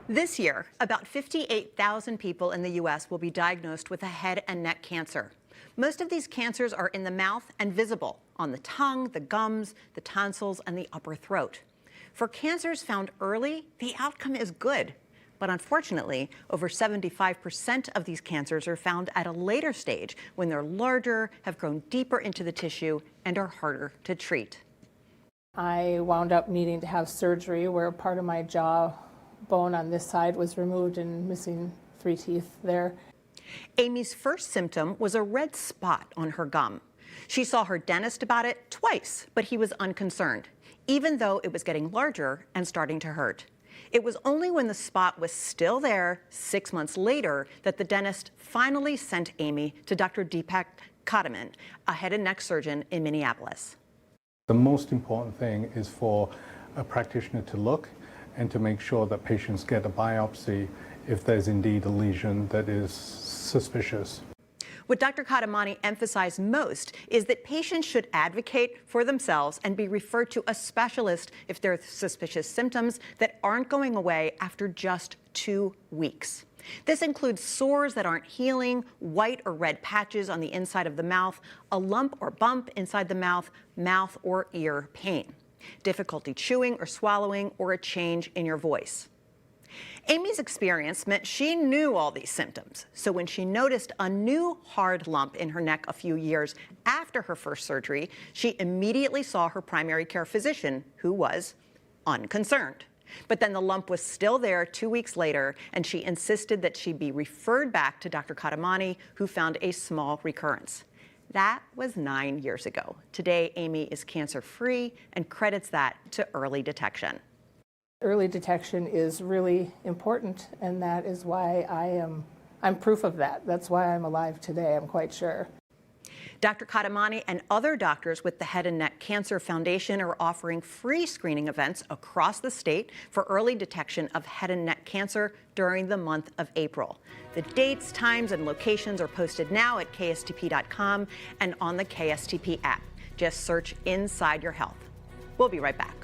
This year, about 58,000 people in the U.S. will be diagnosed with a head and neck cancer. Most of these cancers are in the mouth and visible on the tongue, the gums, the tonsils, and the upper throat. For cancers found early, the outcome is good. But unfortunately, over 75% of these cancers are found at a later stage when they're larger, have grown deeper into the tissue, and are harder to treat. I wound up needing to have surgery where part of my jaw bone on this side was removed and missing 3 teeth there. Amy's first symptom was a red spot on her gum. She saw her dentist about it twice, but he was unconcerned, even though it was getting larger and starting to hurt. It was only when the spot was still there 6 months later that the dentist finally sent Amy to Dr. Deepak Kataman, a head and neck surgeon in Minneapolis. The most important thing is for a practitioner to look and to make sure that patients get a biopsy if there's indeed a lesion that is suspicious. What Dr. Katamani emphasized most is that patients should advocate for themselves and be referred to a specialist if there are suspicious symptoms that aren't going away after just 2 weeks. This includes sores that aren't healing, white or red patches on the inside of the mouth, a lump or bump inside the mouth, mouth or ear pain, difficulty chewing or swallowing, or a change in your voice. Amy's experience meant she knew all these symptoms. So when she noticed a new hard lump in her neck a few years after her first surgery, she immediately saw her primary care physician, who was unconcerned. But then the lump was still there 2 weeks later, and she insisted that she be referred back to Dr. Katamani, who found a small recurrence. That was 9 years ago. Today, Amy is cancer-free and credits that to early detection. Early detection is really important, and that is why I'm proof of that. That's why I'm alive today, I'm quite sure. Dr. Katamani and other doctors with the Head and Neck Cancer Foundation are offering free screening events across the state for early detection of head and neck cancer during the month of April. The dates, times, and locations are posted now at KSTP.com and on the KSTP app. Just search Inside Your Health. We'll be right back.